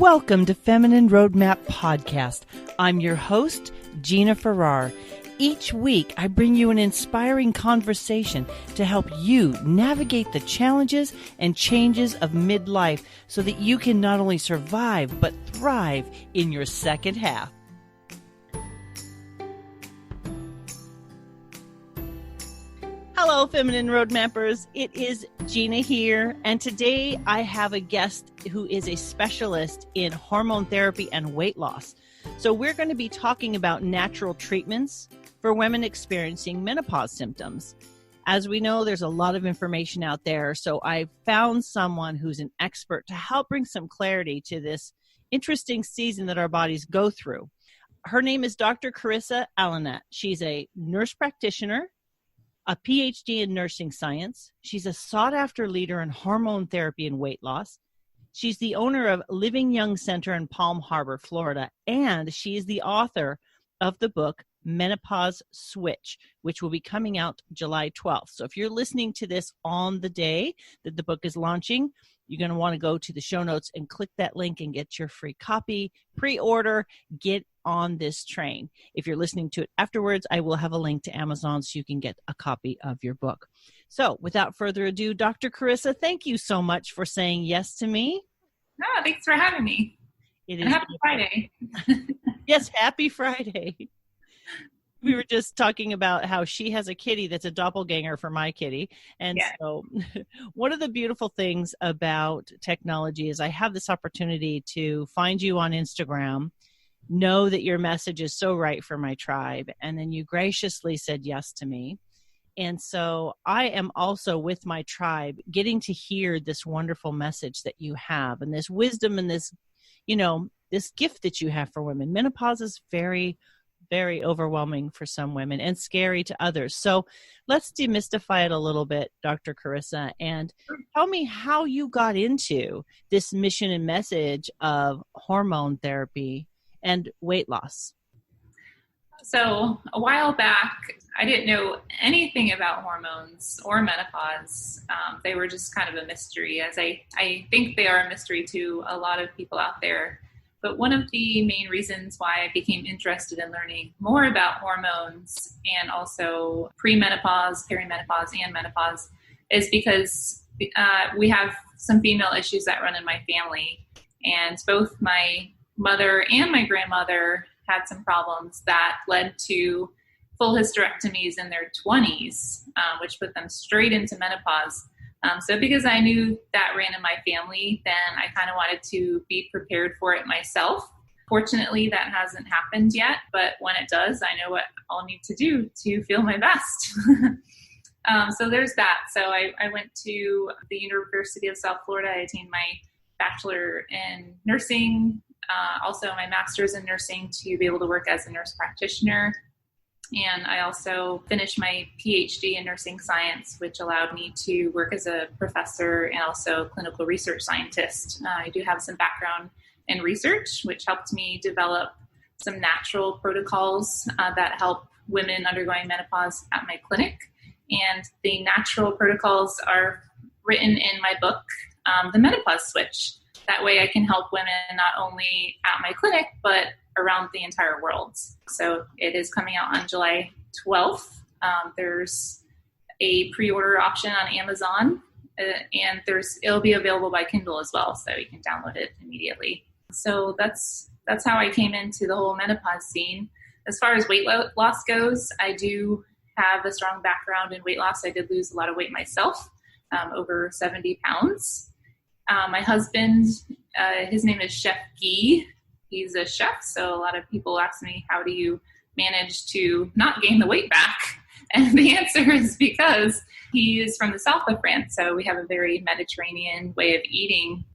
Welcome to Feminine Roadmap Podcast. I'm your host, Gina-R-Farrar. Each week, I bring you an inspiring conversation to help you navigate the challenges and changes of midlife so that you can not only survive, but thrive in your second half. Hello, Feminine Roadmappers. It is Gina here, and today I have a guest who is a specialist in hormone therapy and weight loss. So we're going to be talking about natural treatments for women experiencing menopause symptoms. As we know, there's a lot of information out there, so I found someone who's an expert to help bring some clarity to this interesting season that our bodies go through. Her name is Dr. Carissa-Alinat. She's a nurse practitioner, a PhD in nursing science. She's a sought-after leader in hormone therapy and weight loss. She's the owner of Living Young Center in Palm Harbor, Florida, and she is the author of the book Menopause-Switch, which will be coming out July 12th. So if you're listening to this on the day that the book is launching, you're going to want to go to the show notes and click that link and get your free copy, pre-order, get on this train. If you're listening to it afterwards, I will have a link to Amazon so you can get a copy of your book. So without further ado, Dr. Carissa, thank you so much for saying yes to me. Oh, thanks for having me. It is happy Friday. Yes, happy Friday. We were just talking about how she has a kitty that's a doppelganger for my kitty. And So one of the beautiful things about technology is I have this opportunity to find you on Instagram, know that your message is so right for my tribe, and then you graciously said yes to me. And so I am also with my tribe getting to hear this wonderful message that you have and this wisdom and this, this gift that you have for women. Menopause is very overwhelming for some women and scary to others. So let's demystify it a little bit, Dr. Carissa, and tell me how you got into this mission and message of hormone therapy and weight loss. So a while back, I didn't know anything about hormones or menopause. They were just kind of a mystery, as I think they are a mystery to a lot of people out there. But one of the main reasons why I became interested in learning more about hormones and also premenopause, perimenopause, and menopause is because we have some female issues that run in my family. And both my mother and my grandmother had some problems that led to full hysterectomies in their 20s, which put them straight into menopause. So because I knew that ran in my family, then I kind of wanted to be prepared for it myself. Fortunately, that hasn't happened yet, but when it does, I know what I'll need to do to feel my best. So there's that. So I went to the University of South Florida. I attained my bachelor in nursing, also my master's in nursing to be able to work as a nurse practitioner. And I also finished my PhD in nursing science, which allowed me to work as a professor and also clinical research scientist. I do have some background in research, which helped me develop some natural protocols that help women undergoing menopause at my clinic. And the natural protocols are written in my book, The Menopause-Switch. That way I can help women not only at my clinic, but around the entire world. So it is coming out on July 12th. There's a pre-order option on Amazon, and it'll be available by Kindle as well, so you can download it immediately. So that's how I came into the whole menopause scene. As far as weight loss goes, I do have a strong background in weight loss. I did lose a lot of weight myself, over 70 pounds. My husband, his name is Chef Guy. He's a chef, so a lot of people ask me, how do you manage to not gain the weight back? And the answer is because he is from the south of France, so we have a very Mediterranean way of eating.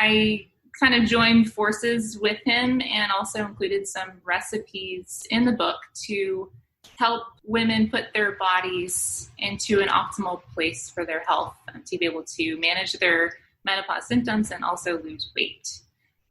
I kind of joined forces with him and also included some recipes in the book to help women put their bodies into an optimal place for their health and to be able to manage their menopause symptoms and also lose weight.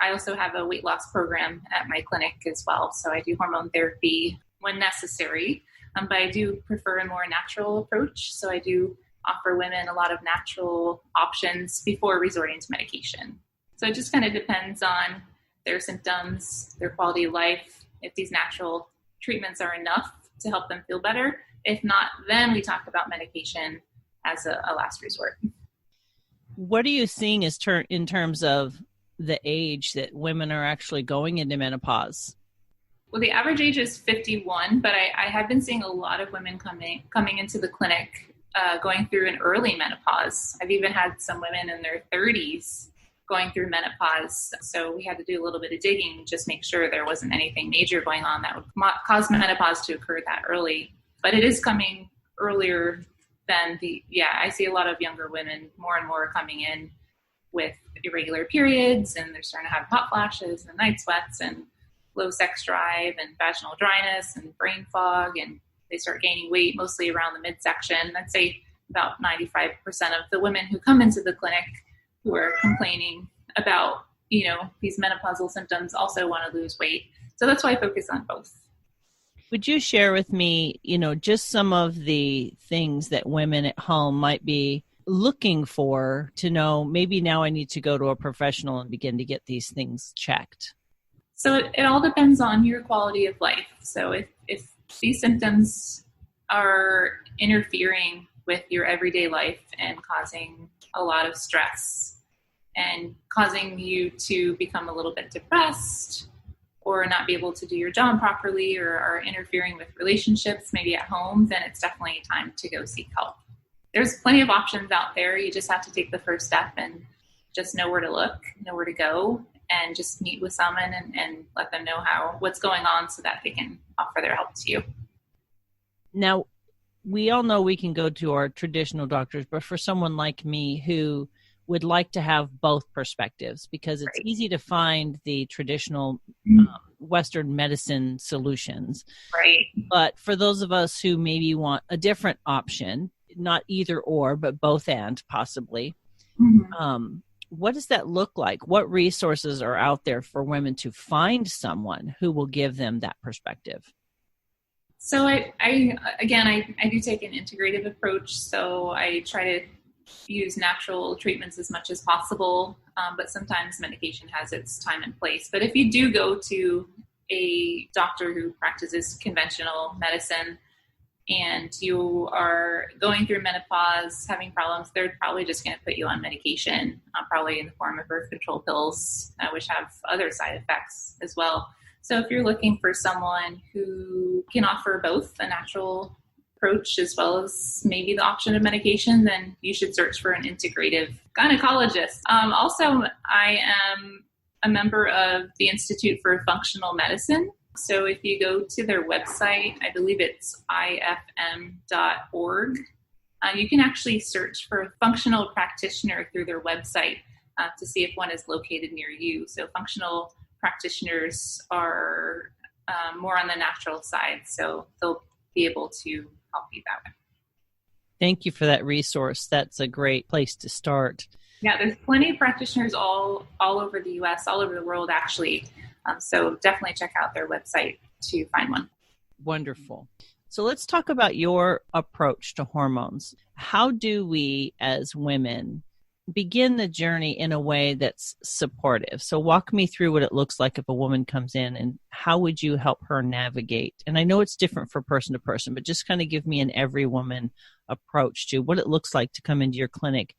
I also have a weight loss program at my clinic as well. So I do hormone therapy when necessary, but I do prefer a more natural approach. So I do offer women a lot of natural options before resorting to medication. So it just kind of depends on their symptoms, their quality of life, if these natural treatments are enough to help them feel better. If not, then we talk about medication as a last resort. What are you seeing in terms of the age that women are actually going into menopause? Well, the average age is 51, but I have been seeing a lot of women coming into the clinic going through an early menopause. I've even had some women in their 30s going through menopause. So we had to do a little bit of digging, just make sure there wasn't anything major going on that would cause menopause to occur that early. But it is coming earlier than I see a lot of younger women more and more coming in with irregular periods, and they're starting to have hot flashes and night sweats and low sex drive and vaginal dryness and brain fog, and they start gaining weight mostly around the midsection. I'd say about 95% of the women who come into the clinic who are complaining about, these menopausal symptoms also want to lose weight. So that's why I focus on both. Would you share with me, just some of the things that women at home might be looking for to know, maybe now I need to go to a professional and begin to get these things checked? So it all depends on your quality of life. So if these symptoms are interfering with your everyday life and causing a lot of stress and causing you to become a little bit depressed or not be able to do your job properly or are interfering with relationships, maybe at home, then it's definitely time to go seek help. There's plenty of options out there. You just have to take the first step and just know where to look, know where to go, and just meet with someone and let them know what's going on so that they can offer their help to you. Now, we all know we can go to our traditional doctors, but for someone like me who would like to have both perspectives, because it's easy to find the traditional Western medicine solutions. Right. But for those of us who maybe want a different option, not either or, but both and possibly, what does that look like? What resources are out there for women to find someone who will give them that perspective? So I do take an integrative approach. So I try to use natural treatments as much as possible, but sometimes medication has its time and place. But if you do go to a doctor who practices conventional medicine and you are going through menopause, having problems, they're probably just going to put you on medication, probably in the form of birth control pills, which have other side effects as well. So if you're looking for someone who can offer both a natural approach as well as maybe the option of medication, then you should search for an integrative gynecologist. Also, I am a member of the Institute for Functional Medicine. So if you go to their website, I believe it's ifm.org, you can actually search for a functional practitioner through their website to see if one is located near you. So functional practitioners are more on the natural side, so they'll be able to help you that way. Thank you for that resource. That's a great place to start. Yeah, there's plenty of practitioners all over the U.S., all over the world, actually. So definitely check out their website to find one. Wonderful. So let's talk about your approach to hormones. How do we as women begin the journey in a way that's supportive? So walk me through what it looks like if a woman comes in, and how would you help her navigate? And I know it's different for person to person, but just kind of give me an every woman approach to what it looks like to come into your clinic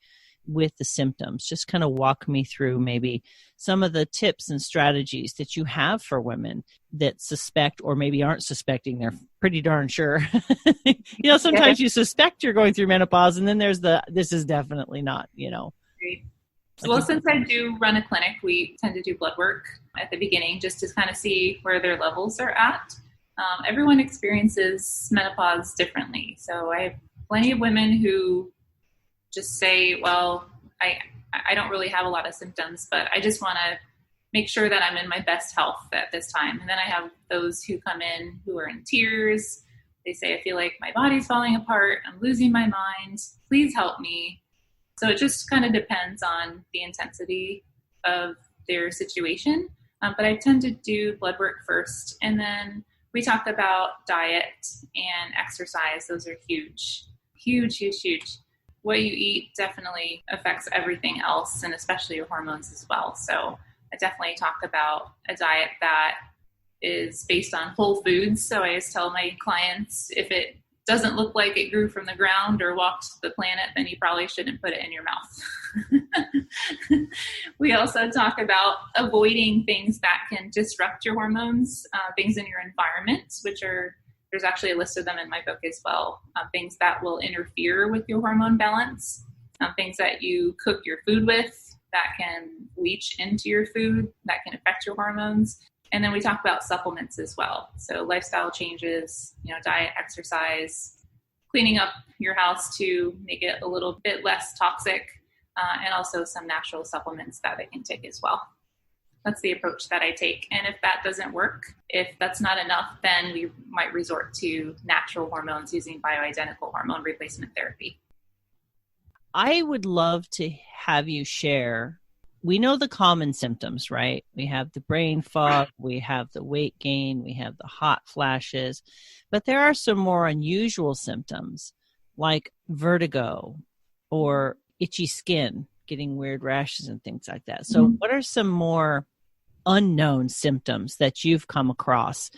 with the symptoms. Just kind of walk me through maybe some of the tips and strategies that you have for women that suspect or maybe aren't suspecting. They're pretty darn sure. Sometimes you suspect you're going through menopause, and then there's this is definitely not, Great. Well, since I do run a clinic, we tend to do blood work at the beginning just to kind of see where their levels are at. Everyone experiences menopause differently. So I have plenty of women who just say, well, I don't really have a lot of symptoms, but I just want to make sure that I'm in my best health at this time. And then I have those who come in who are in tears. They say, I feel like my body's falling apart. I'm losing my mind. Please help me. So it just kind of depends on the intensity of their situation. But I tend to do blood work first. And then we talk about diet and exercise. Those are huge, huge, huge, huge. what you eat definitely affects everything else, and especially your hormones as well. So I definitely talk about a diet that is based on whole foods. So I always tell my clients, if it doesn't look like it grew from the ground or walked the planet, then you probably shouldn't put it in your mouth. We also talk about avoiding things that can disrupt your hormones, things in your environment, there's actually a list of them in my book as well. Things that will interfere with your hormone balance, things that you cook your food with that can leach into your food, that can affect your hormones. And then we talk about supplements as well. So lifestyle changes, diet, exercise, cleaning up your house to make it a little bit less toxic, and also some natural supplements that I can take as well. That's the approach that I take. And if that doesn't work, if that's not enough, then we might resort to natural hormones using bioidentical hormone replacement therapy. I would love to have you share. We know the common symptoms, right? We have the brain fog, we have the weight gain, we have the hot flashes, but there are some more unusual symptoms like vertigo or itchy skin, getting weird rashes and things like that. So what are some more unknown symptoms that you've come across?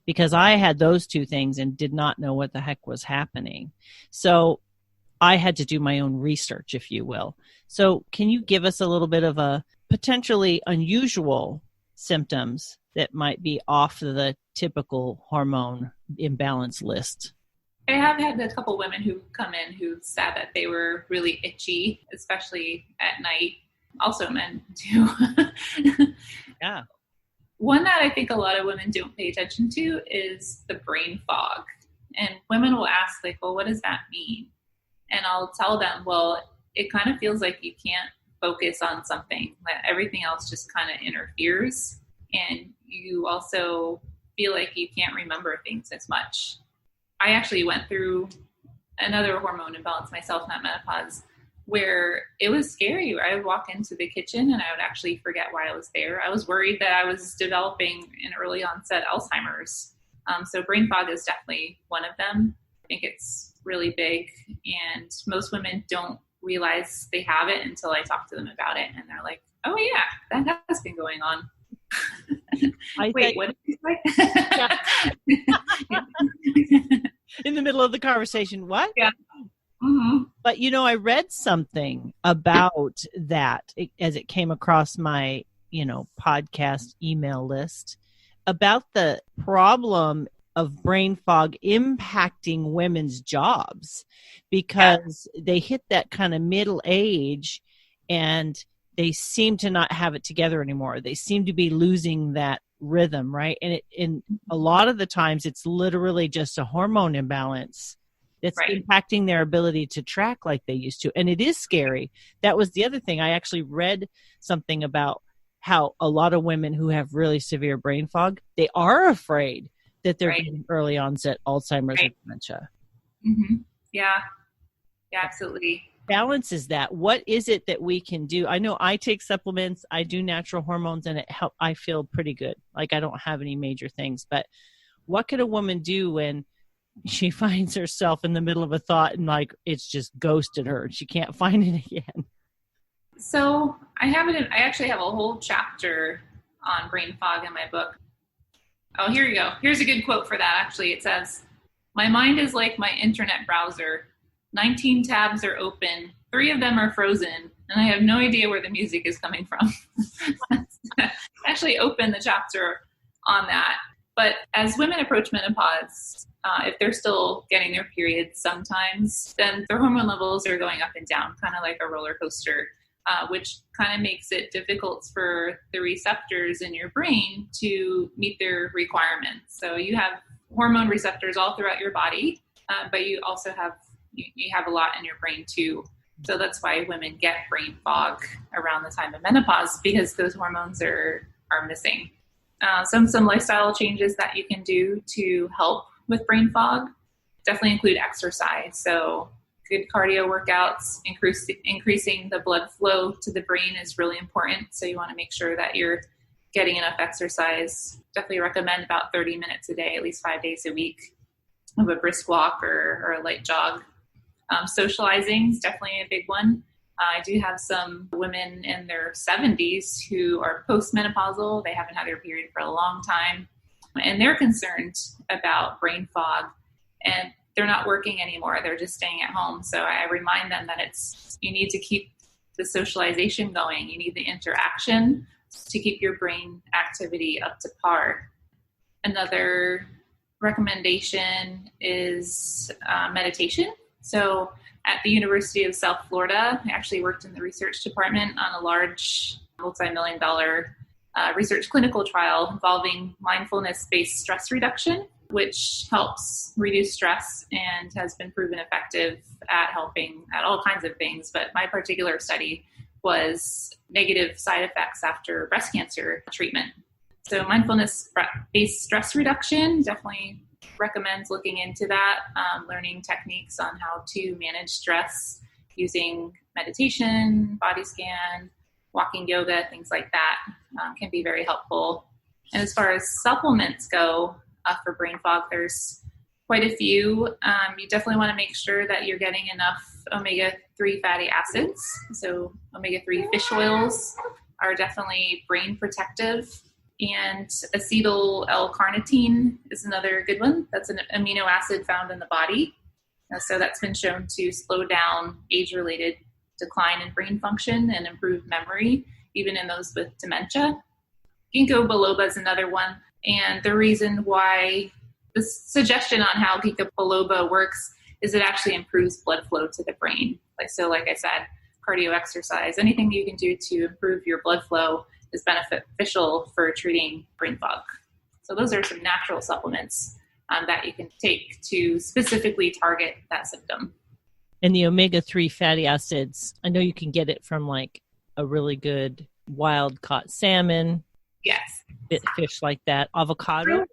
Because I had those two things and did not know what the heck was happening. So I had to do my own research, if you will. So can you give us a little bit of a potentially unusual symptoms that might be off the typical hormone imbalance list? I have had a couple women who come in who said that they were really itchy, especially at night. Also men too. Yeah. One that I think a lot of women don't pay attention to is the brain fog. And women will ask, like, well, what does that mean? And I'll tell them, well, it kind of feels like you can't focus on something, that everything else just kind of interferes. And you also feel like you can't remember things as much. I actually went through another hormone imbalance myself, not menopause, where it was scary. I would walk into the kitchen and I would actually forget why I was there. I was worried that I was developing an early onset Alzheimer's. So brain fog is definitely one of them. I think it's really big, and most women don't realize they have it until I talk to them about it, and they're like, oh yeah, that has been going on. Wait, what did you say? In the middle of the conversation, what? Yeah. Mm-hmm. But I read something about that as it came across my podcast email list about the problem of brain fog impacting women's jobs, because they hit that kind of middle age and they seem to not have it together anymore. They seem to be losing that rhythm, right? And a lot of the times it's literally just a hormone imbalance that's impacting their ability to track like they used to. And it is scary. That was the other thing. I actually read something about how a lot of women who have really severe brain fog, they are afraid that they're getting early onset Alzheimer's or dementia. Mm-hmm. Yeah, absolutely. Balance is that. What is it that we can do? I know I take supplements, I do natural hormones, and I feel pretty good. Like I don't have any major things, but what could a woman do when she finds herself in the middle of a thought and like it's just ghosted her and she can't find it again? So I actually have a whole chapter on brain fog in my book. Oh, here you go. Here's a good quote for that. Actually, it says, "My mind is like my internet browser. 19 tabs are open. 3 of them are frozen, and I have no idea where the music is coming from." I actually opened the chapter on that. But as women approach menopause, if they're still getting their periods sometimes, then their hormone levels are going up and down, kind of like a roller coaster, which kind of makes it difficult for the receptors in your brain to meet their requirements. So you have hormone receptors all throughout your body, but you also have a lot in your brain too. So that's why women get brain fog around the time of menopause, because those hormones are missing. Some lifestyle changes that you can do to help with brain fog definitely include exercise. So good cardio workouts, increasing the blood flow to the brain is really important. So you want to make sure that you're getting enough exercise. Definitely recommend about 30 minutes a day, at least 5 days a week, of a brisk walk or a light jog. Socializing is definitely a big one. I do have some women in their 70s who are postmenopausal. They haven't had their period for a long time, and they're concerned about brain fog, and they're not working anymore. They're just staying at home. So I remind them that you need to keep the socialization going. You need the interaction to keep your brain activity up to par. Another recommendation is meditation. So at the University of South Florida, I actually worked in the research department on a large multi-million-dollar research clinical trial involving mindfulness-based stress reduction, which helps reduce stress and has been proven effective at helping at all kinds of things. But my particular study was negative side effects after breast cancer treatment. So mindfulness-based stress reduction, definitely recommends looking into that, learning techniques on how to manage stress using meditation, body scan, walking yoga, things like that can be very helpful. And as far as supplements go for brain fog, there's quite a few. You definitely want to make sure that you're getting enough omega-3 fatty acids. So omega-3 fish oils are definitely brain protective. And acetyl L-carnitine is another good one. That's an amino acid found in the body. So that's been shown to slow down age-related decline in brain function and improve memory, even in those with dementia. Ginkgo biloba is another one. And the reason why the suggestion on how ginkgo biloba works is it actually improves blood flow to the brain. Like I said, cardio exercise, anything you can do to improve your blood flow is beneficial for treating brain fog. So those are some natural supplements that you can take to specifically target that symptom. And the omega-3 fatty acids, I know you can get it from like a really good wild caught salmon. Yes. Fish like that. Avocado.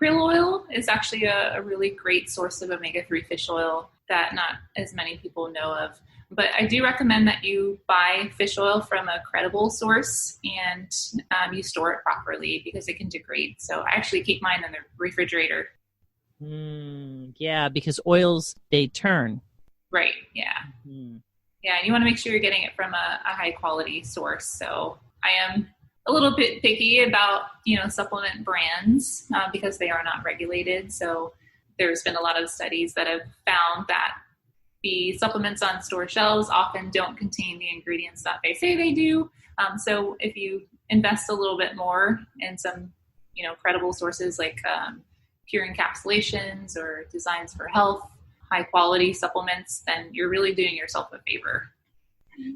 Krill oil is actually a really great source of omega-3 fish oil that not as many people know of. But I do recommend that you buy fish oil from a credible source and you store it properly because it can degrade. So I actually keep mine in the refrigerator. Yeah, because oils, they turn. Right, yeah. Yeah, and you want to make sure you're getting it from a high quality source. So I am a little bit picky about, supplement brands because they are not regulated. So there's been a lot of studies that have found that the supplements on store shelves often don't contain the ingredients that they say they do. So if you invest a little bit more in some, credible sources like pure encapsulations or Designs for Health, high quality supplements, then you're really doing yourself a favor.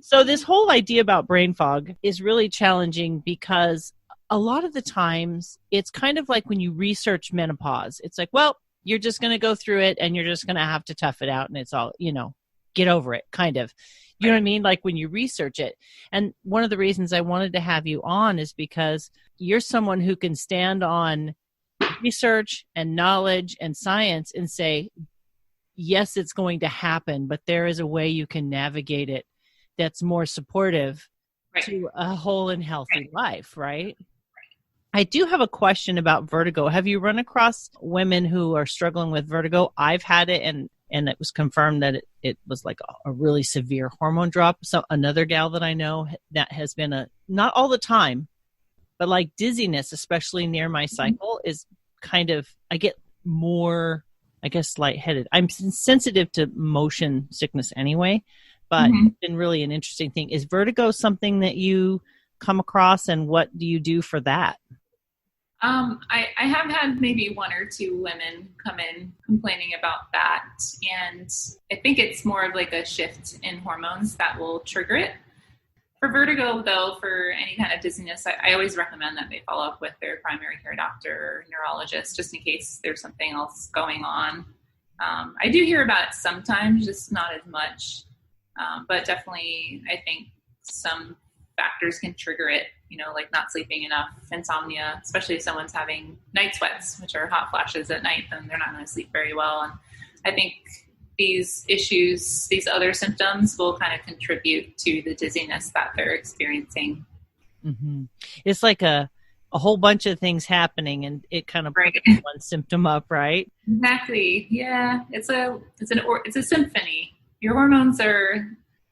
So this whole idea about brain fog is really challenging because a lot of the times it's kind of like when you research menopause, it's like, well, you're just going to go through it and you're just going to have to tough it out and it's all, get over it kind of. You know what I mean? Like when you research it. And one of the reasons I wanted to have you on is because you're someone who can stand on research and knowledge and science and say, yes, it's going to happen, but there is a way you can navigate it that's more supportive to a whole and healthy life, right? I do have a question about vertigo. Have you run across women who are struggling with vertigo? I've had it, and it was confirmed that it was like a really severe hormone drop. So another gal that I know that has been not all the time, but like dizziness, especially near my cycle, is kind of, I get more, I guess, lightheaded. I'm sensitive to motion sickness anyway, but it's been really an interesting thing. Is vertigo something that you come across, and what do you do for that? I have had maybe one or two women come in complaining about that. And I think it's more of like a shift in hormones that will trigger it. For vertigo, though, for any kind of dizziness, I always recommend that they follow up with their primary care doctor or neurologist, just in case there's something else going on. I do hear about it sometimes, just not as much. But definitely, I think some factors can trigger it, like not sleeping enough, insomnia, especially if someone's having night sweats, which are hot flashes at night, then they're not going to sleep very well. And I think these issues, these other symptoms will kind of contribute to the dizziness that they're experiencing. It's like a whole bunch of things happening, and it kind of puts one symptom up, right? Exactly. Yeah. It's a symphony. your hormones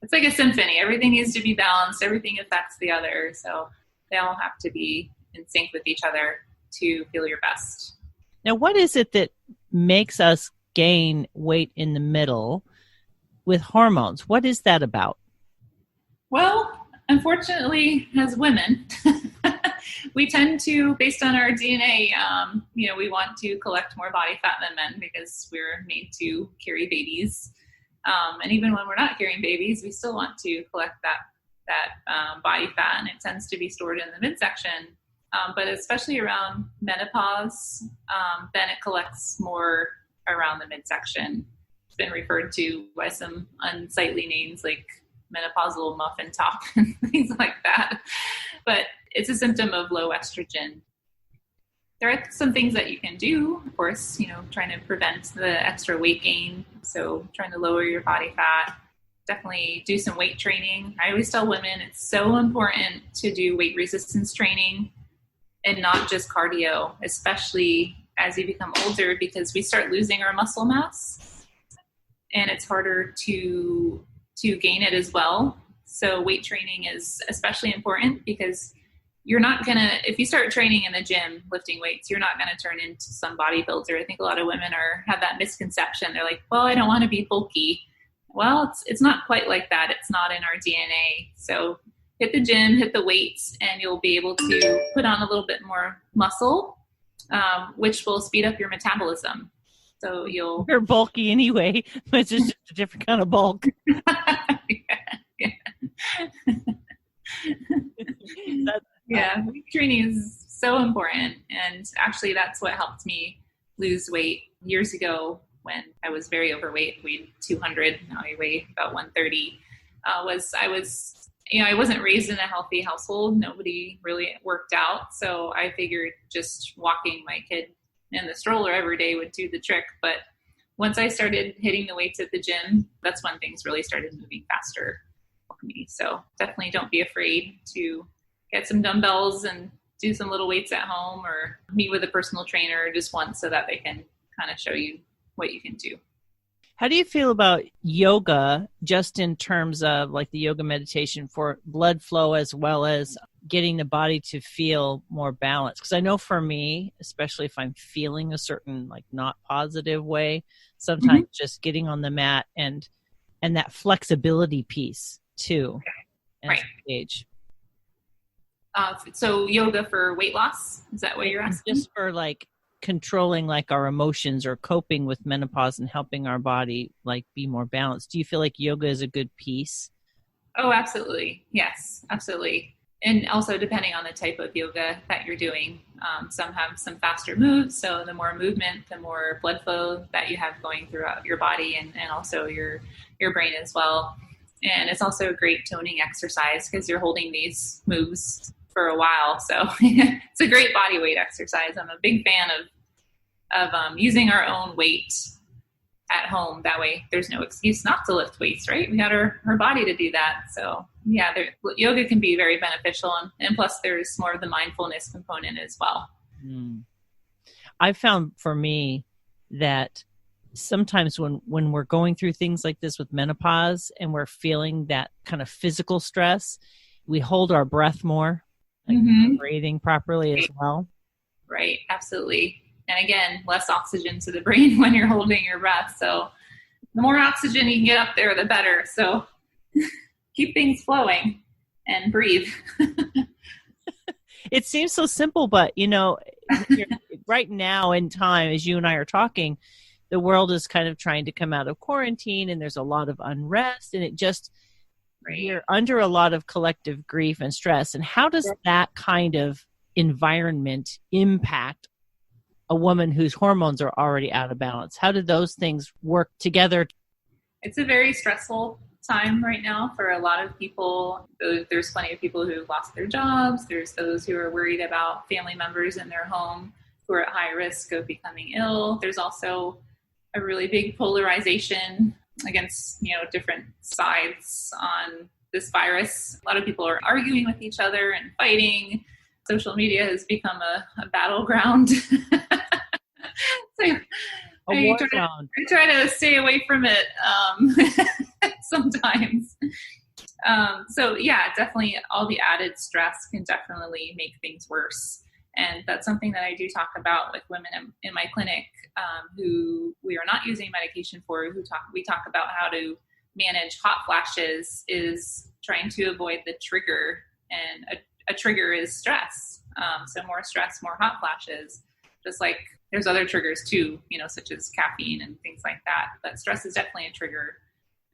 it's like a symphony. Everything needs to be balanced. Everything affects the other. So they all have to be in sync with each other to feel your best. Now, what is it that makes us gain weight in the middle with hormones? What is that about? Well, unfortunately, as women, we tend to, based on our DNA, we want to collect more body fat than men because we're made to carry babies. And even when we're not carrying babies, we still want to collect that body fat, and it tends to be stored in the midsection. But especially around menopause, then it collects more around the midsection. It's been referred to by some unsightly names like menopausal muffin top and things like that. But it's a symptom of low estrogen. There are some things that you can do, of course, trying to prevent the extra weight gain. So trying to lower your body fat, definitely do some weight training. I always tell women it's so important to do weight resistance training and not just cardio, especially as you become older, because we start losing our muscle mass and it's harder to gain it as well. So weight training is especially important because you're not going to, if you start training in the gym, lifting weights, you're not going to turn into some bodybuilder. I think a lot of women have that misconception. They're like, well, I don't want to be bulky. Well, it's not quite like that. It's not in our DNA. So hit the gym, hit the weights, and you'll be able to put on a little bit more muscle, which will speed up your metabolism. So you're bulky anyway, but it's just a different kind of bulk. Yeah, weight training is so important. And actually that's what helped me lose weight years ago when I was very overweight, weighed 200, now I weigh about 130, I wasn't raised in a healthy household. Nobody really worked out. So I figured just walking my kid in the stroller every day would do the trick. But once I started hitting the weights at the gym, that's when things really started moving faster for me. So definitely don't be afraid to get some dumbbells and do some little weights at home or meet with a personal trainer just once so that they can kind of show you what you can do. How do you feel about yoga, just in terms of like the yoga meditation for blood flow as well as getting the body to feel more balanced? Because I know for me, especially if I'm feeling a certain like not positive way, sometimes just getting on the mat and that flexibility piece too. Right. Age. So yoga for weight loss, is that what you're asking? Just for like controlling like our emotions or coping with menopause and helping our body like be more balanced. Do you feel like yoga is a good piece? Oh, absolutely. Yes, absolutely. And also depending on the type of yoga that you're doing, some have some faster moves. So the more movement, the more blood flow that you have going throughout your body and also your brain as well. And it's also a great toning exercise because you're holding these moves for a while. So it's a great body weight exercise. I'm a big fan of using our own weight at home. That way there's no excuse not to lift weights, right? We got our body to do that. So yeah, yoga can be very beneficial. And plus there's more of the mindfulness component as well. I found for me that sometimes when we're going through things like this with menopause and we're feeling that kind of physical stress, we hold our breath more, like breathing properly as well. Right. Absolutely. And again, less oxygen to the brain when you're holding your breath. So the more oxygen you can get up there, the better. So keep things flowing and breathe. It seems so simple, but right now in time, as you and I are talking, the world is kind of trying to come out of quarantine and there's a lot of unrest and it just, you're under a lot of collective grief and stress. And how does that kind of environment impact a woman whose hormones are already out of balance? How do those things work together? It's a very stressful time right now for a lot of people. There's plenty of people who lost their jobs. There's those who are worried about family members in their home who are at high risk of becoming ill. There's also a really big polarization against, different sides on this virus. A lot of people are arguing with each other and fighting. Social media has become a battleground. So A war zone. I try to stay away from it sometimes. So yeah, definitely all the added stress can definitely make things worse. And that's something that I do talk about with women in my clinic who we are not using medication for, we talk about how to manage hot flashes, is trying to avoid the trigger. And a trigger is stress. So more stress, more hot flashes, just like there's other triggers too, such as caffeine and things like that. But stress is definitely a trigger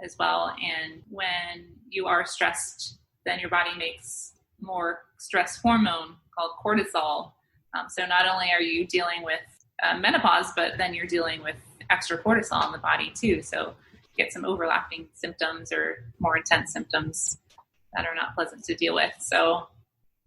as well. And when you are stressed, then your body makes more stress hormone called cortisol. So not only are you dealing with menopause, but then you're dealing with extra cortisol in the body too. So you get some overlapping symptoms or more intense symptoms that are not pleasant to deal with. So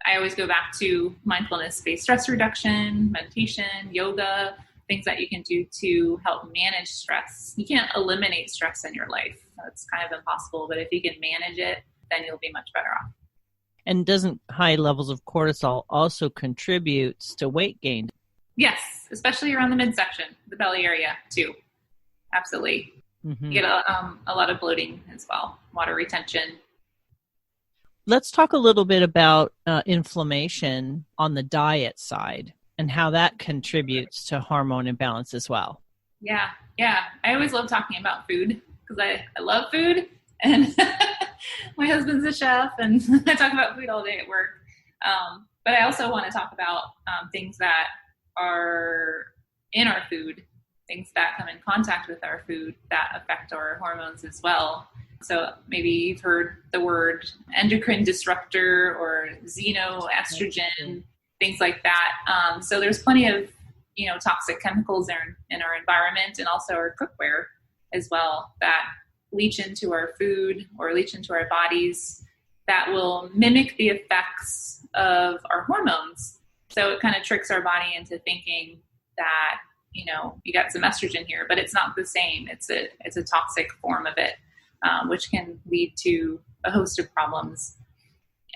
I always go back to mindfulness-based stress reduction, meditation, yoga, things that you can do to help manage stress. You can't eliminate stress in your life. That's kind of impossible, but if you can manage it, then you'll be much better off. And doesn't high levels of cortisol also contributes to weight gain? Yes, especially around the midsection, the belly area too. Absolutely. Mm-hmm. You get a lot of bloating as well, water retention. Let's talk a little bit about inflammation on the diet side and how that contributes to hormone imbalance as well. Yeah. I always love talking about food because I love food, and my husband's a chef, and I talk about food all day at work. But I also want to talk about things that are in our food, things that come in contact with our food that affect our hormones as well. So maybe you've heard the word endocrine disruptor or xenoestrogen, things like that. So there's plenty of, toxic chemicals in our environment and also our cookware as well that leach into our food or leach into our bodies that will mimic the effects of our hormones. So it kind of tricks our body into thinking that, you got some estrogen here, but it's not the same. It's a toxic form of it. Which can lead to a host of problems.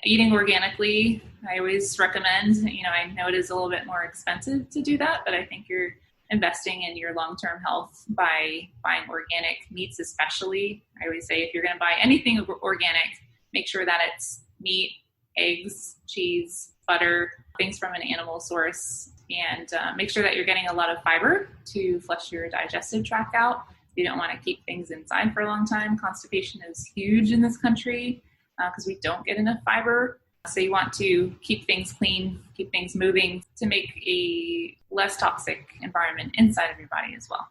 Eating organically, I always recommend, I know it is a little bit more expensive to do that, but I think you're investing in your long-term health by buying organic meats especially. I always say if you're going to buy anything organic, make sure that it's meat, eggs, cheese, butter, things from an animal source, and make sure that you're getting a lot of fiber to flush your digestive tract out. You don't want to keep things inside for a long time. Constipation is huge in this country because we don't get enough fiber. So you want to keep things clean, keep things moving to make a less toxic environment inside of your body as well.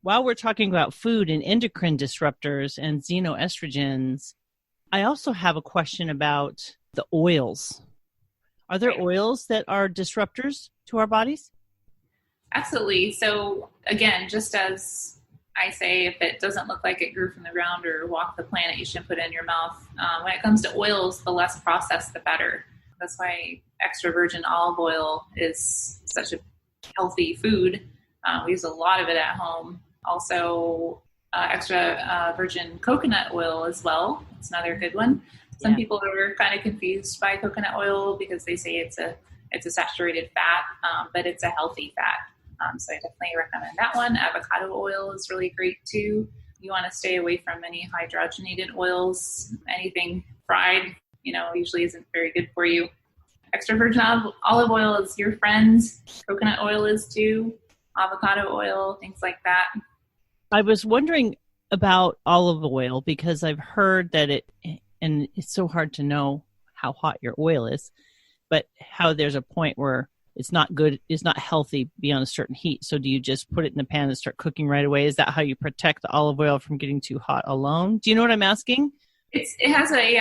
While we're talking about food and endocrine disruptors and xenoestrogens, I also have a question about the oils. Are there oils that are disruptors to our bodies? Absolutely. So again, just as I say, if it doesn't look like it grew from the ground or walked the planet, you shouldn't put it in your mouth. When it comes to oils, the less processed, the better. That's why extra virgin olive oil is such a healthy food. We use a lot of it at home. Also, extra virgin coconut oil as well. It's another good one. Some people are kind of confused by coconut oil because they say it's a saturated fat, but it's a healthy fat. So I definitely recommend that one. Avocado oil is really great too. You want to stay away from any hydrogenated oils. Anything fried, usually isn't very good for you. Extra virgin olive oil is your friend. Coconut oil is too. Avocado oil, things like that. I was wondering about olive oil because I've heard that and it's so hard to know how hot your oil is, but how there's a point where it's not good, it's not healthy beyond a certain heat. So do you just put it in the pan and start cooking right away? Is that how you protect the olive oil from getting too hot alone? Do you know what I'm asking? It has a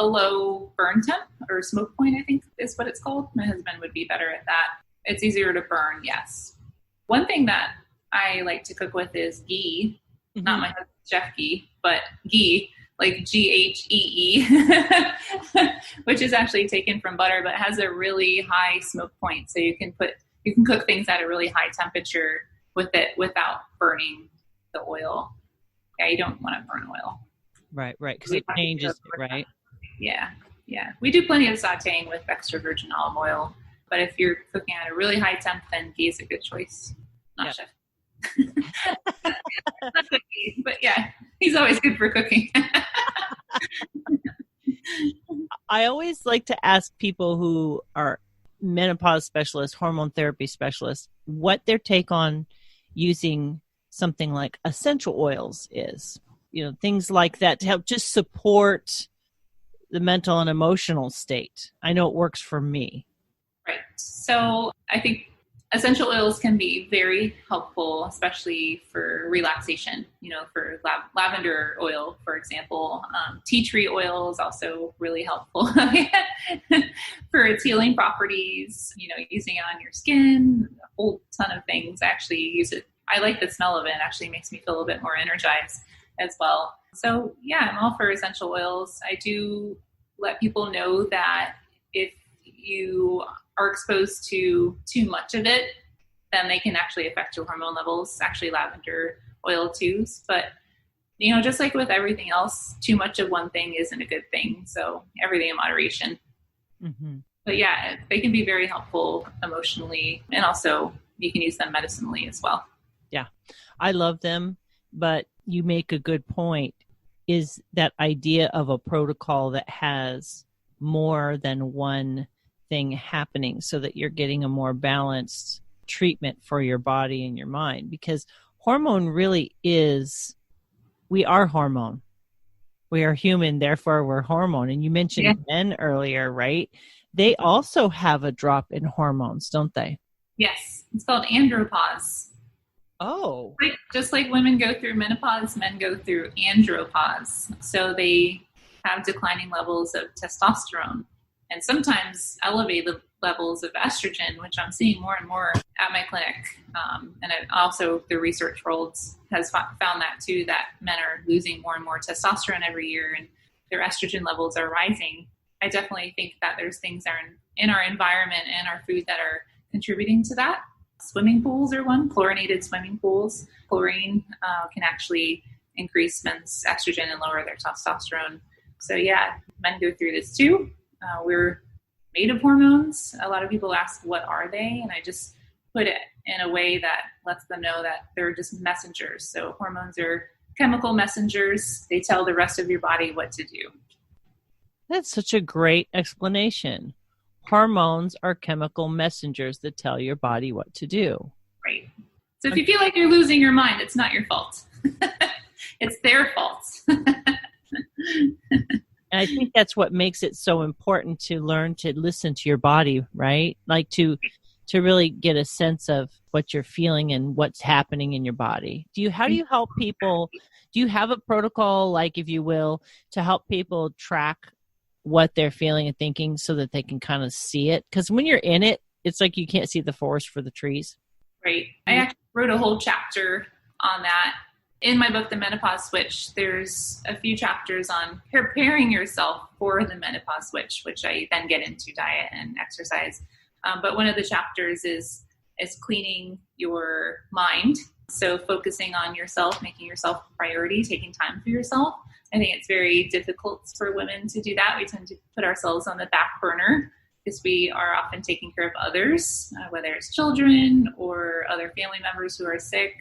low burn temp or smoke point, I think is what it's called. My husband would be better at that. It's easier to burn, yes. One thing that I like to cook with is ghee, not my husband's chef ghee, but ghee, like Ghee, which is actually taken from butter, but it has a really high smoke point. So you can cook things at a really high temperature with it without burning the oil. Yeah, you don't want to burn oil. Right, because it changes it, right? Yeah. We do plenty of sauteing with extra virgin olive oil, but if you're cooking at a really high temp, then ghee is a good choice. Not chef. Not cookie, but yeah, he's always good for cooking. I always like to ask people who are menopause specialists, hormone therapy specialists, what their take on using something like essential oils is. Things like that to help just support the mental and emotional state. I know it works for me. Right. So I think essential oils can be very helpful, especially for relaxation, for lavender oil, for example. Tea tree oil is also really helpful for its healing properties, using it on your skin, a whole ton of things. I actually use it. I like the smell of it. It actually makes me feel a bit more energized as well. So yeah, I'm all for essential oils. I do let people know that if you are exposed to too much of it, then they can actually affect your hormone levels. Actually, lavender oil too. But, just like with everything else, too much of one thing isn't a good thing. So everything in moderation. Mm-hmm. But yeah, they can be very helpful emotionally. And also you can use them medicinally as well. Yeah, I love them. But you make a good point, is that idea of a protocol that has more than one thing happening so that you're getting a more balanced treatment for your body and your mind. Because hormone really is, we are hormone. We are human, therefore we're hormone. And you mentioned men earlier, right? They also have a drop in hormones, don't they? Yes. It's called andropause. Oh. Just like women go through menopause, men go through andropause. So they have declining levels of testosterone and sometimes elevated levels of estrogen, which I'm seeing more and more at my clinic. And also the research world has found that too, that men are losing more and more testosterone every year and their estrogen levels are rising. I definitely think that there's things that are in our environment and our food that are contributing to that. Swimming pools are one, chlorinated swimming pools. Chlorine can actually increase men's estrogen and lower their testosterone. So yeah, men go through this too. We're made of hormones. A lot of people ask, what are they? And I just put it in a way that lets them know that they're just messengers. So hormones are chemical messengers. They tell the rest of your body what to do. That's such a great explanation. Hormones are chemical messengers that tell your body what to do. Right. So if you feel like you're losing your mind, it's not your fault. It's their fault. And I think that's what makes it so important to learn to listen to your body, right? Like to really get a sense of what you're feeling and what's happening in your body. How do you help people? Do you have a protocol, like, if you will, to help people track what they're feeling and thinking so that they can kind of see it? Because when you're in it, it's like you can't see the forest for the trees. Right. I actually wrote a whole chapter on that. In my book, The Menopause-Switch, there's a few chapters on preparing yourself for the menopause switch, which I then get into diet and exercise. But one of the chapters is cleaning your mind. So focusing on yourself, making yourself a priority, taking time for yourself. I think it's very difficult for women to do that. We tend to put ourselves on the back burner because we are often taking care of others, whether it's children or other family members who are sick.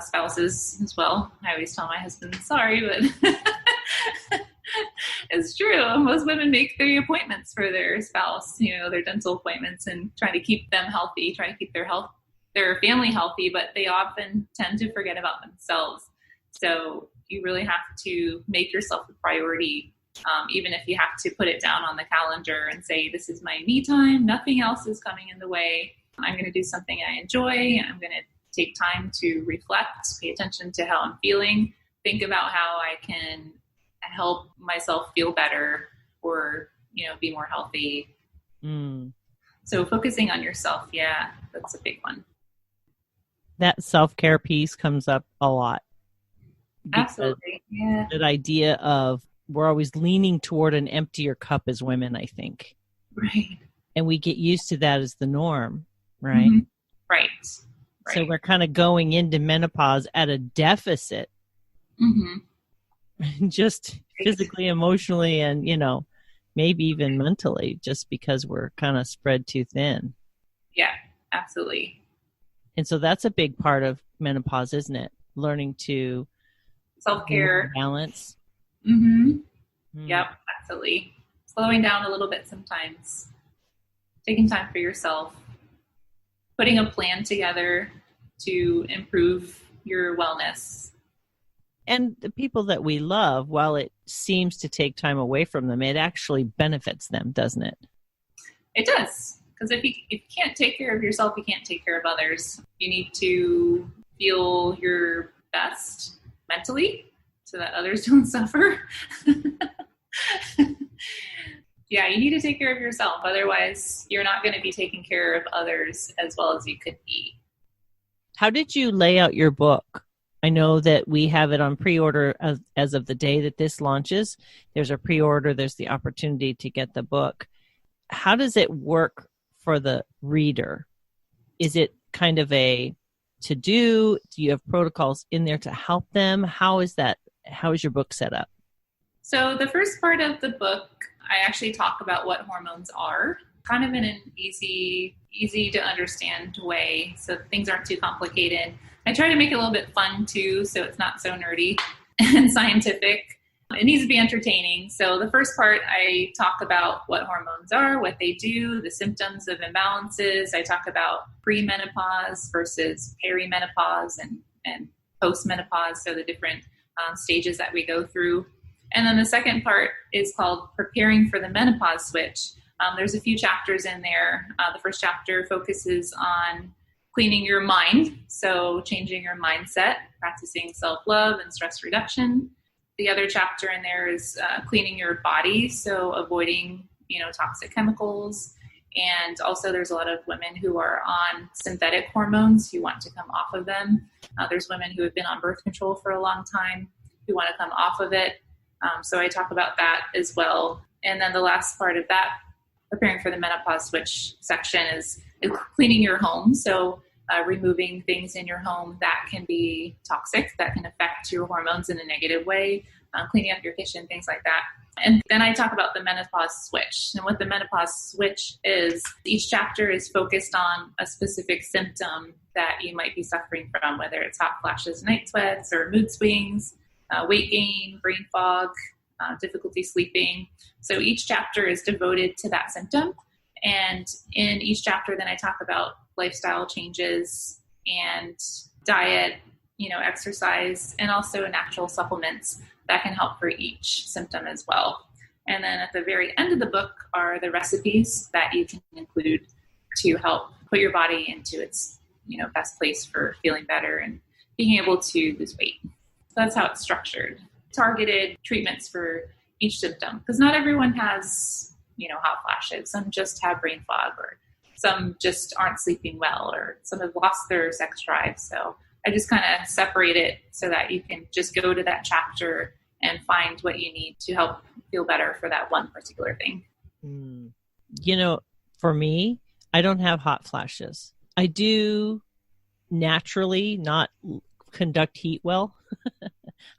Spouses as well. I always tell my husband, sorry, but it's true. Most women make their appointments for their spouse, their dental appointments, and try to keep them healthy, try to keep their family healthy, but they often tend to forget about themselves. So you really have to make yourself a priority, even if you have to put it down on the calendar and say, this is my me time. Nothing else is coming in the way. I'm going to do something I enjoy. I'm going to take time to reflect, pay attention to how I'm feeling, think about how I can help myself feel better or, be more healthy. So focusing on yourself, yeah, that's a big one. That self-care piece comes up a lot. Absolutely, yeah. That idea of we're always leaning toward an emptier cup as women, I think. Right. And we get used to that as the norm, right? Mm-hmm. Right. So we're kind of going into menopause at a deficit, just physically, emotionally, and, maybe even mentally, just because we're kind of spread too thin. Yeah, absolutely. And so that's a big part of menopause, isn't it? Learning to Self-care. balance. Mm-hmm. Yep, absolutely. Slowing down a little bit sometimes. Taking time for yourself. Putting a plan together to improve your wellness. And the people that we love, while it seems to take time away from them, it actually benefits them, doesn't it? It does. Because if you can't take care of yourself, you can't take care of others. You need to feel your best mentally so that others don't suffer. Yeah, you need to take care of yourself. Otherwise, you're not going to be taking care of others as well as you could be. How did you lay out your book? I know that we have it on pre-order as of the day that this launches. There's a pre-order. There's the opportunity to get the book. How does it work for the reader? Is it kind of a to-do? Do you have protocols in there to help them? How is that? How is your book set up? So the first part of the book, I actually talk about what hormones are, kind of in an easy to understand way, so things aren't too complicated. I try to make it a little bit fun too, so it's not so nerdy and scientific. It needs to be entertaining. So the first part, I talk about what hormones are, what they do, the symptoms of imbalances. I talk about premenopause versus perimenopause and postmenopause, so the different stages that we go through. And then the second part is called Preparing for the Menopause Switch. There's a few chapters in there. The first chapter focuses on cleaning your mind, so changing your mindset, practicing self-love and stress reduction. The other chapter in there is cleaning your body, so avoiding, toxic chemicals. And also there's a lot of women who are on synthetic hormones who want to come off of them. There's women who have been on birth control for a long time who want to come off of it. So I talk about that as well. And then the last part of that, Preparing for the Menopause Switch section, is cleaning your home. So removing things in your home that can be toxic, that can affect your hormones in a negative way, cleaning up your kitchen, things like that. And then I talk about the menopause switch. And what the menopause switch is, each chapter is focused on a specific symptom that you might be suffering from, whether it's hot flashes, night sweats, or mood swings, weight gain, brain fog, difficulty sleeping. So each chapter is devoted to that symptom. And in each chapter, then I talk about lifestyle changes and diet, exercise, and also natural supplements that can help for each symptom as well. And then at the very end of the book are the recipes that you can include to help put your body into its, best place for feeling better and being able to lose weight. So that's how it's structured. Targeted treatments for each symptom, because not everyone has, hot flashes. Some just have brain fog, or some just aren't sleeping well, or some have lost their sex drive. So I just kind of separate it so that you can just go to that chapter and find what you need to help feel better for that one particular thing. For me, I don't have hot flashes. I do naturally not conduct heat well.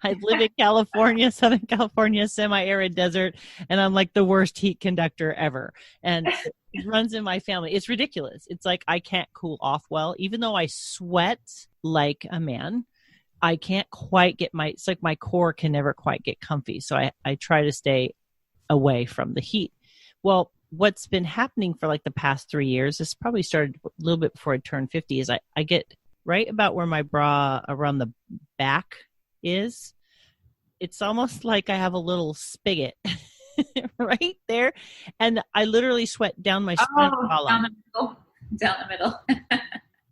I live in California, Southern California, semi-arid desert, and I'm like the worst heat conductor ever. And it runs in my family. It's ridiculous. It's like I can't cool off well. Even though I sweat like a man, I can't quite get it's like my core can never quite get comfy. So I try to stay away from the heat. Well, what's been happening for like the past 3 years, this probably started a little bit before I turned 50, is I get right about where my bra around the back is. It's almost like I have a little spigot right there. And I literally sweat down my spine. Down the middle.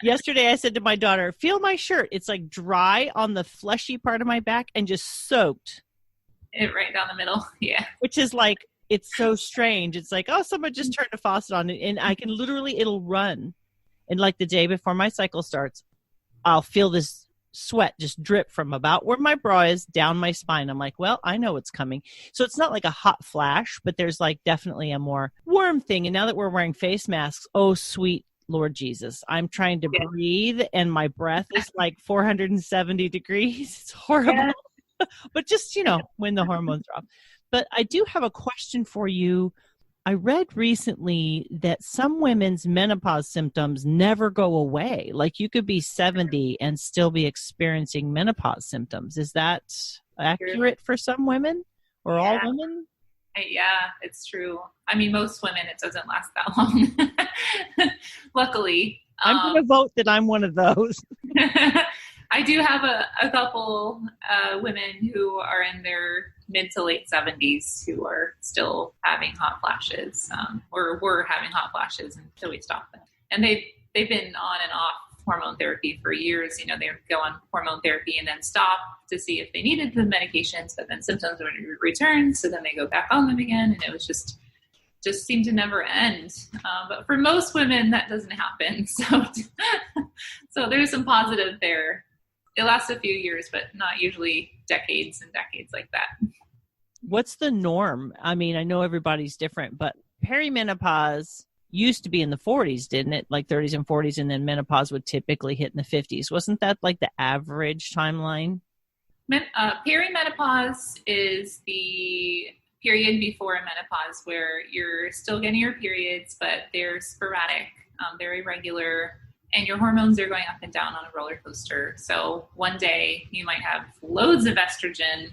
Yesterday I said to my daughter, feel my shirt. It's like dry on the fleshy part of my back and just soaked. It right down the middle. Yeah. Which is like, it's so strange. It's like, oh, someone just turned a faucet on it, and I can literally, it'll run. And like the day before my cycle starts, I'll feel this sweat just drip from about where my bra is down my spine. I'm like, well, I know what's coming. So it's not like a hot flash, but there's like definitely a more warm thing. And now that we're wearing face masks, oh, sweet Lord Jesus, I'm trying to breathe and my breath is like 470 degrees. It's horrible. Yeah. But just, when the hormones are off. But I do have a question for you. I read recently that some women's menopause symptoms never go away. Like you could be 70 and still be experiencing menopause symptoms. Is that accurate for some women or all women? Yeah, it's true. I mean, most women, it doesn't last that long. Luckily. I'm going to vote that I'm one of those. I do have a couple women who are in their mid to late 70s who are still having hot flashes, or were having hot flashes until we stopped them. And they've been on and off hormone therapy for years. You know, they would go on hormone therapy and then stop to see if they needed the medications, but then symptoms would return. So then they go back on them again. And it was just seemed to never end. But for most women, that doesn't happen. So there's some positive there. It lasts a few years, but not usually decades and decades like that. What's the norm? I mean, I know everybody's different, but perimenopause used to be in the 40s, didn't it? Like 30s and 40s, and then menopause would typically hit in the 50s. Wasn't that like the average timeline? Perimenopause is the period before menopause where you're still getting your periods, but they're sporadic, they're irregular, and your hormones are going up and down on a roller coaster. So one day you might have loads of estrogen.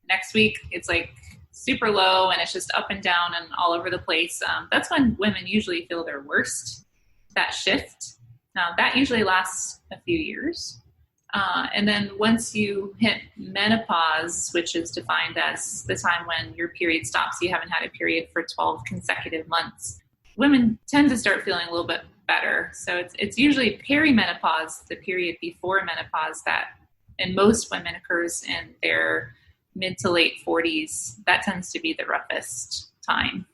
Next week it's like super low and it's just up and down and all over the place. That's when women usually feel their worst, that shift. Now that usually lasts a few years. And then once you hit menopause, which is defined as the time when your period stops, you haven't had a period for 12 consecutive months, women tend to start feeling a little bit better. So it's usually perimenopause, the period before menopause, that in most women occurs in their mid to late 40s. That tends to be the roughest time.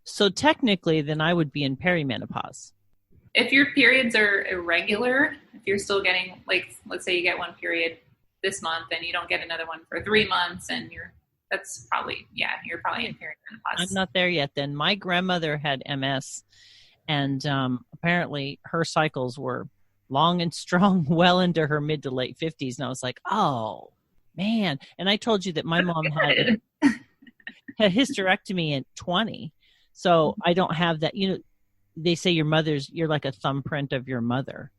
So technically, then I would be in perimenopause. If your periods are irregular, if you're still getting, like, let's say you get one period this month and you don't get another one for 3 months, and you're probably in perimenopause. I'm not there yet then. My grandmother had MS, and apparently her cycles were long and strong well into her mid to late 50s. And I was like, oh, man. And I told you that my mom had a hysterectomy at 20. So I don't have that. You know, they say you're like a thumbprint of your mother.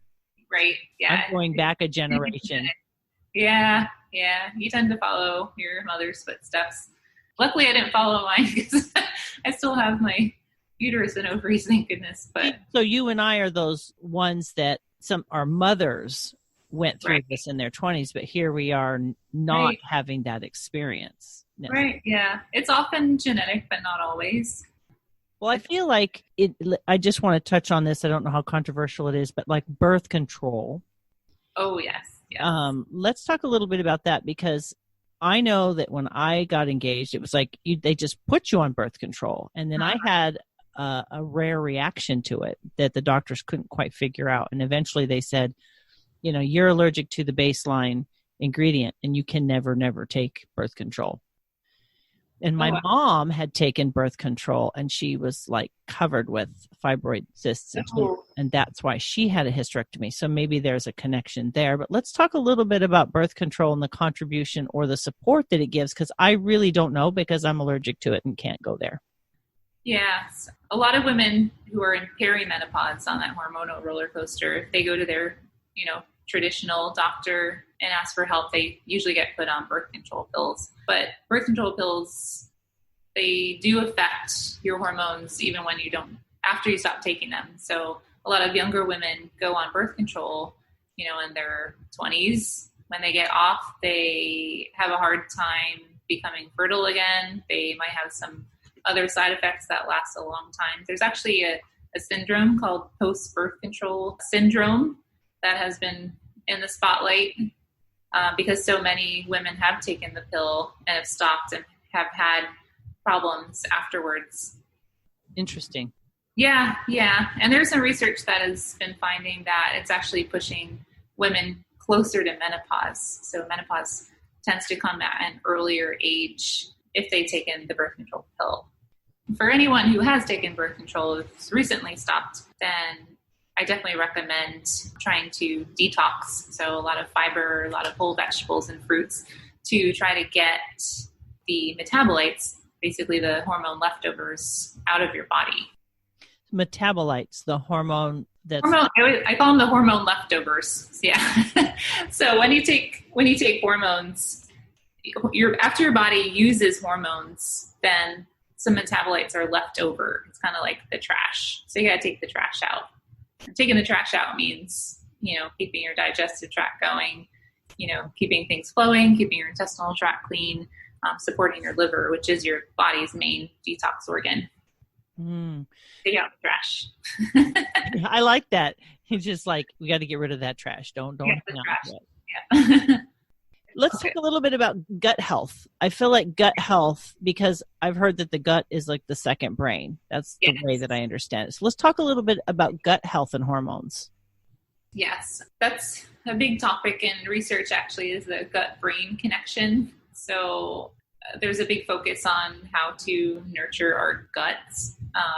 Right. Yeah. I'm going back a generation. Yeah. Yeah. You tend to follow your mother's footsteps. Luckily, I didn't follow mine because I still have my uterus and ovaries, thank goodness. But so you and I are those ones that our mothers went through this in their 20s, but here we are not having that experience. Right. Yeah. It's often genetic, but not always. Well, I feel like I just want to touch on this. I don't know how controversial it is, but like birth control. Oh, yes. Let's talk a little bit about that, because I know that when I got engaged, it was like they just put you on birth control. And then I had a rare reaction to it that the doctors couldn't quite figure out. And eventually they said, you know, you're allergic to the baseline ingredient and you can never take birth control. And my mom had taken birth control and she was like covered with fibroid cysts and that's why she had a hysterectomy. So maybe there's a connection there. But let's talk a little bit about birth control and the contribution or the support that it gives, because I really don't know, because I'm allergic to it and can't go there. Yes. A lot of women who are in perimenopause on that hormonal roller coaster, they go to their, traditional doctor and ask for help. They usually get put on birth control pills. But birth control pills, they do affect your hormones even when after you stop taking them. So a lot of younger women go on birth control, in their 20s. When they get off, they have a hard time becoming fertile again. They might have some other side effects that last a long time. There's actually a syndrome called post-birth control syndrome that has been in the spotlight because so many women have taken the pill and have stopped and have had problems afterwards. Interesting. Yeah. And there's some research that has been finding that it's actually pushing women closer to menopause. So menopause tends to come at an earlier age if they've taken the birth control pill. For anyone who has taken birth control, who's recently stopped, then I definitely recommend trying to detox. So a lot of fiber, a lot of whole vegetables and fruits to try to get the metabolites basically the hormone leftovers out of your body. Metabolites, the hormone that's I call them the hormone leftovers. Yeah. So when you take hormones, after your body uses hormones, then some metabolites are left over. It's kind of like the trash. So you got to take the trash out. And taking the trash out means, keeping your digestive tract going, keeping things flowing, keeping your intestinal tract clean, supporting your liver, which is your body's main detox organ. Take out the trash. I like that. It's just like, we got to get rid of that trash. Don't hang on to it. Yeah. Let's talk a little bit about gut health. I feel like gut health, because I've heard that the gut is like the second brain. That's the way that I understand it. So let's talk a little bit about gut health and hormones. Yes, that's a big topic in research, actually, is the gut-brain connection. So there's a big focus on how to nurture our guts,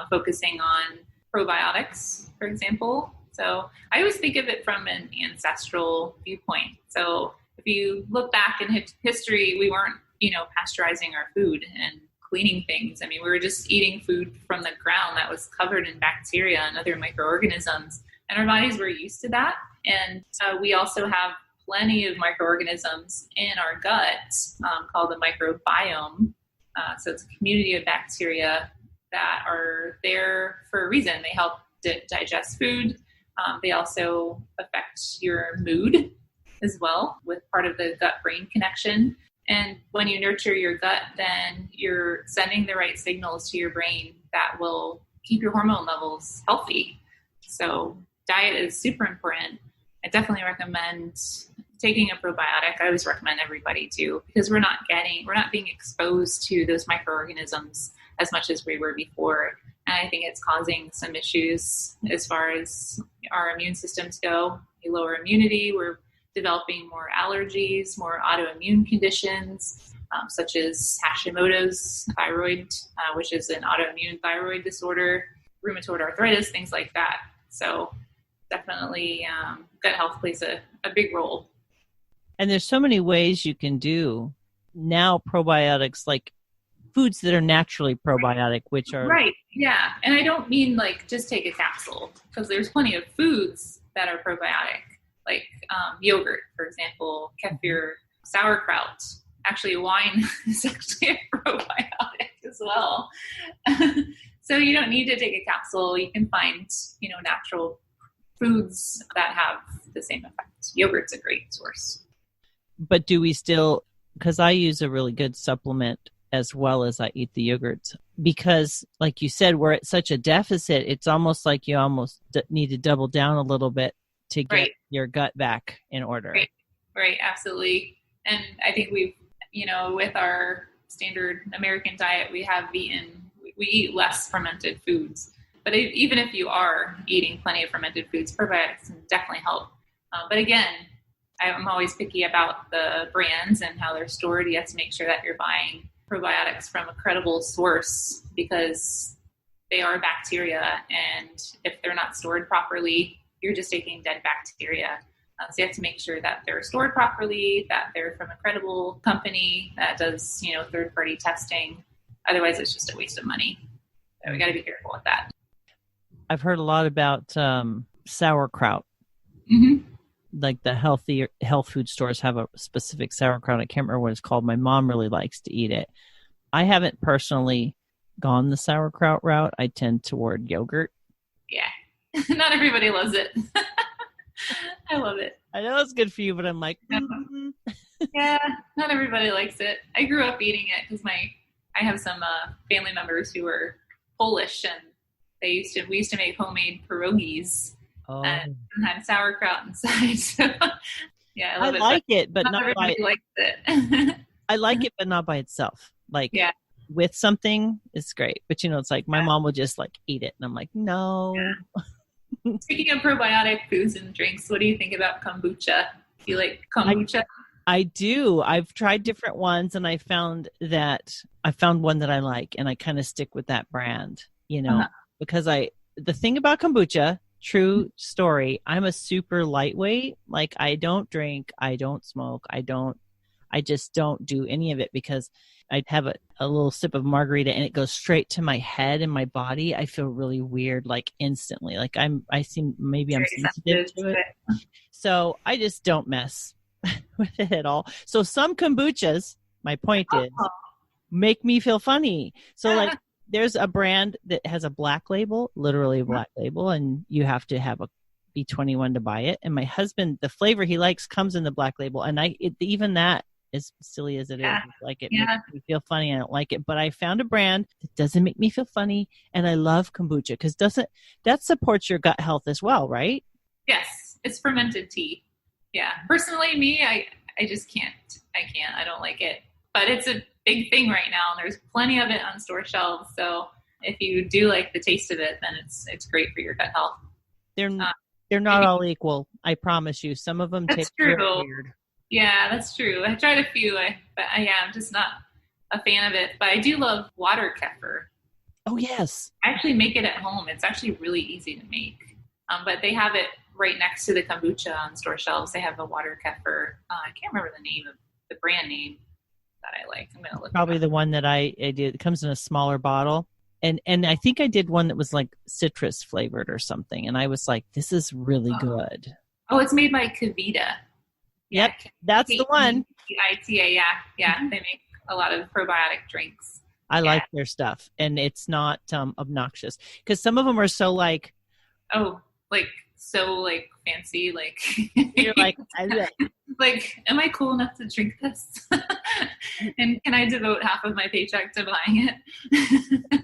focusing on probiotics, for example. So I always think of it from an ancestral viewpoint. So if you look back in history, we weren't, pasteurizing our food and cleaning things. I mean, we were just eating food from the ground that was covered in bacteria and other microorganisms, and our bodies were used to that. And we also have plenty of microorganisms in our gut called the microbiome. So it's a community of bacteria that are there for a reason. They help digest food. They also affect your mood as well, with part of the gut-brain connection. And when you nurture your gut, then you're sending the right signals to your brain that will keep your hormone levels healthy. So diet is super important. I definitely recommend taking a probiotic. I always recommend everybody to, because we're not being exposed to those microorganisms as much as we were before. And I think it's causing some issues as far as our immune systems go. We lower immunity. We're developing more allergies, more autoimmune conditions, such as Hashimoto's thyroid, which is an autoimmune thyroid disorder, rheumatoid arthritis, things like that. So definitely gut health plays a big role. And there's so many ways you can do now probiotics, like foods that are naturally probiotic, which are... Right, yeah. And I don't mean like just take a capsule, because there's plenty of foods that are probiotic, like yogurt, for example, kefir, sauerkraut. Actually, wine is actually a probiotic as well. So you don't need to take a capsule. You can find, natural foods that have the same effect. Yogurt's a great source. But do we still, because I use a really good supplement as well as I eat the yogurts, because like you said, we're at such a deficit, it's almost like you almost need to double down a little bit to get your gut back in order. Right, absolutely. And I think we've, with our standard American diet, we eat less fermented foods. But even if you are eating plenty of fermented foods, probiotics can definitely help. But again, I'm always picky about the brands and how they're stored. You have to make sure that you're buying probiotics from a credible source, because they are bacteria. And if they're not stored properly, you're just taking dead bacteria. So you have to make sure that they're stored properly, that they're from a credible company that does, third-party testing. Otherwise, it's just a waste of money. So we got to be careful with that. I've heard a lot about sauerkraut. Mm-hmm. Like the health food stores have a specific sauerkraut. I can't remember what it's called. My mom really likes to eat it. I haven't personally gone the sauerkraut route. I tend toward yogurt. Yeah. Not everybody loves it. I love it. I know it's good for you, but I'm like, Yeah, not everybody likes it. I grew up eating it because I have some family members who were Polish, and we used to make homemade pierogies. Oh. And had sauerkraut inside. So, yeah, I love it. I like it, but not everybody likes it. I like it, but not by itself. Like with something, it's great. But it's like my mom would just like eat it, and I'm like, no. Yeah. Speaking of probiotic foods and drinks, what do you think about kombucha? Do you like kombucha? I do. I've tried different ones, and I found one that I like, and I kind of stick with that brand. Because the thing about kombucha. True story. I'm a super lightweight. Like I don't drink, I don't smoke, I just don't do any of it because I have a little sip of margarita and it goes straight to my head and my body. I feel really weird, like instantly. Like maybe I'm sensitive to it. So I just don't mess with it at all. So some kombuchas, my point is, make me feel funny. So like there's a brand that has a black label, literally a black label, and you have to be 21 to buy it. And my husband, the flavor he likes comes in the black label. And even that, as silly as it is, like it makes me feel funny. I don't like it, but I found a brand that doesn't make me feel funny. And I love kombucha because that supports your gut health as well, right? Yes. It's fermented tea. Yeah. Personally, I just can't. I don't like it, but it's a big thing right now. And there's plenty of it on store shelves. So if you do like the taste of it, then it's great for your gut health. They're not all equal. I promise you. Some of them taste real weird. Yeah, that's true. I tried a few, but I'm just not a fan of it. But I do love water kefir. Oh, yes. I actually make it at home. It's actually really easy to make. But they have it right next to the kombucha on store shelves. They have a water kefir. I can't remember the brand name that I like. I'm going to look. Probably the one that I did. It comes in a smaller bottle. And I think I did one that was like citrus flavored or something. And I was like, this is really good. Oh, it's made by Kavita. Yep, that's the one. ITA, yeah. They make a lot of probiotic drinks. I like their stuff, and it's not obnoxious because some of them are so like, so fancy, like you're like, like, am I cool enough to drink this? And can I devote half of my paycheck to buying it?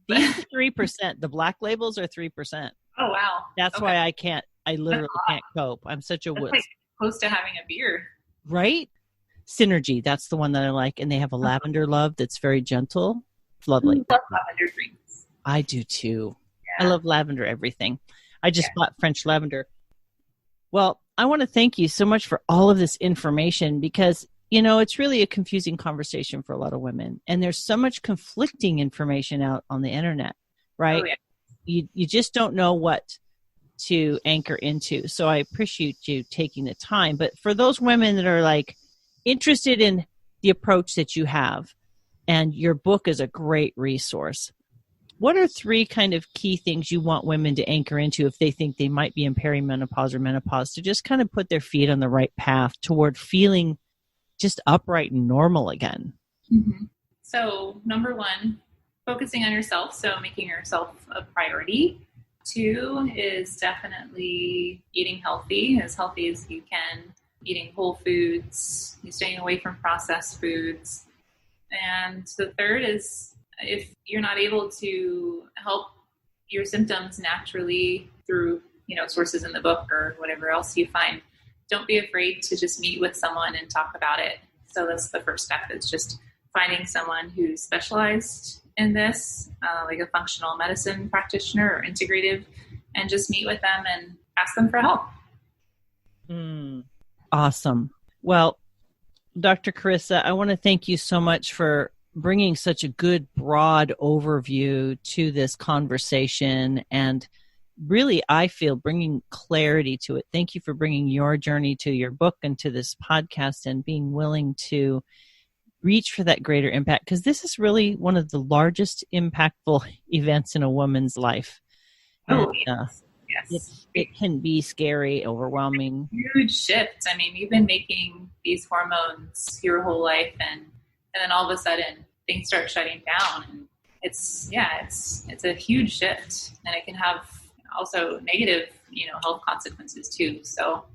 These 3%. The black labels are 3%. Oh wow, that's why I can't. I literally can't cope. I'm such a wuss. Like close to having a beer. Right? Synergy. That's the one that I like. And they have a lavender love that's very gentle. It's lovely. I love lavender drinks. I do too. Yeah. I love lavender everything. I just bought French lavender. Well, I want to thank you so much for all of this information because, it's really a confusing conversation for a lot of women. And there's so much conflicting information out on the internet, right? Oh, yeah. You just don't know what to anchor into. So I appreciate you taking the time. But for those women that are like interested in the approach that you have, and your book is a great resource, what are 3 kind of key things you want women to anchor into if they think they might be in perimenopause or menopause to just kind of put their feet on the right path toward feeling just upright and normal again? Mm-hmm. So number 1, focusing on yourself. So making yourself a priority. 2 is definitely eating healthy as you can, eating whole foods, staying away from processed foods. And the 3rd is if you're not able to help your symptoms naturally through, sources in the book or whatever else you find, don't be afraid to just meet with someone and talk about it. So that's the first step, is just finding someone who's specialized in this, like a functional medicine practitioner or integrative, and just meet with them and ask them for help. Awesome. Well, Dr. Carissa, I want to thank you so much for bringing such a good, broad overview to this conversation, and really, I feel, bringing clarity to it. Thank you for bringing your journey to your book and to this podcast and being willing to reach for that greater impact, because this is really one of the largest impactful events in a woman's life. Yes. It can be scary, overwhelming. Huge shift. I mean, you've been making these hormones your whole life, and then all of a sudden things start shutting down, and it's a huge shift, and it can have also negative, health consequences too. So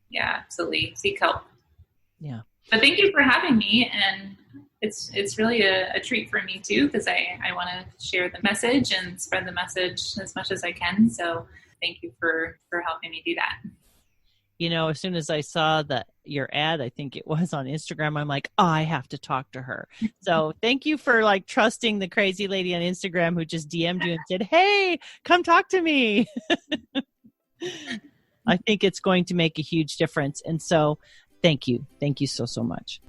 yeah, absolutely. Seek help. Yeah. But thank you for having me, and it's really a treat for me too, because I want to share the message and spread the message as much as I can. So thank you for helping me do that. As soon as I saw your ad, I think it was on Instagram, I'm like, oh, I have to talk to her. So thank you for trusting the crazy lady on Instagram who just DM'd you and said, hey, come talk to me. I think it's going to make a huge difference. And so thank you. Thank you so, so much.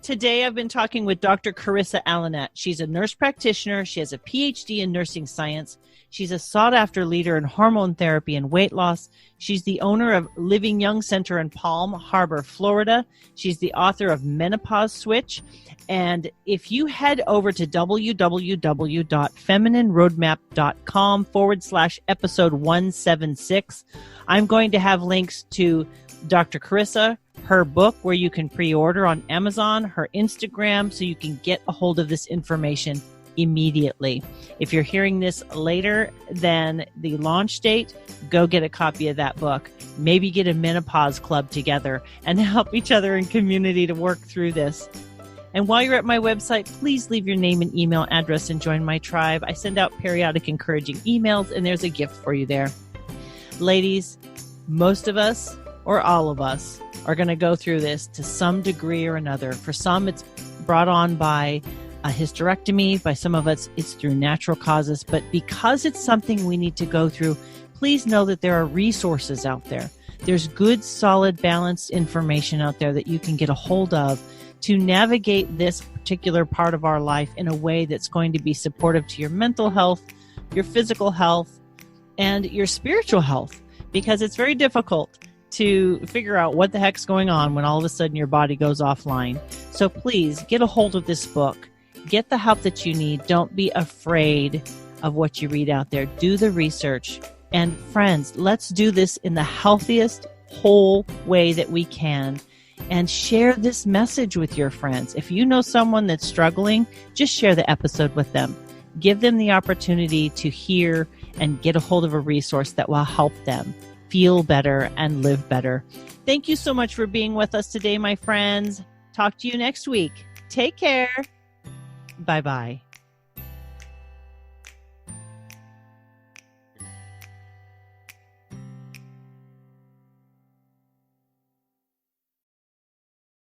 Today, I've been talking with Dr. Carissa-Alinat. She's a nurse practitioner. She has a PhD in nursing science. She's a sought-after leader in hormone therapy and weight loss. She's the owner of Living Young Center in Palm Harbor, Florida. She's the author of Menopause-Switch. And if you head over to www.feminineroadmap.com/episode 176, I'm going to have links to Dr. Carissa, her book where you can pre-order on Amazon, her Instagram, so you can get a hold of this information immediately. If you're hearing this later than the launch date, go get a copy of that book. Maybe get a menopause club together and help each other in community to work through this. And while you're at my website, please leave your name and email address and join my tribe. I send out periodic encouraging emails, and there's a gift for you there. Ladies, most of us, or all of us, are going to go through this to some degree or another. For some, it's brought on by a hysterectomy. By some of us, it's through natural causes. But because it's something we need to go through, please know that there are resources out there. There's good, solid, balanced information out there that you can get a hold of to navigate this particular part of our life in a way that's going to be supportive to your mental health, your physical health, and your spiritual health. Because it's very difficult to figure out what the heck's going on when all of a sudden your body goes offline. So please get a hold of this book. Get the help that you need. Don't be afraid of what you read out there. Do the research. And friends, let's do this in the healthiest, whole way that we can. And share this message with your friends. If you know someone that's struggling, just share the episode with them. Give them the opportunity to hear and get a hold of a resource that will help them feel better and live better. Thank you so much for being with us today, my friends. Talk to you next week. Take care. Bye-bye.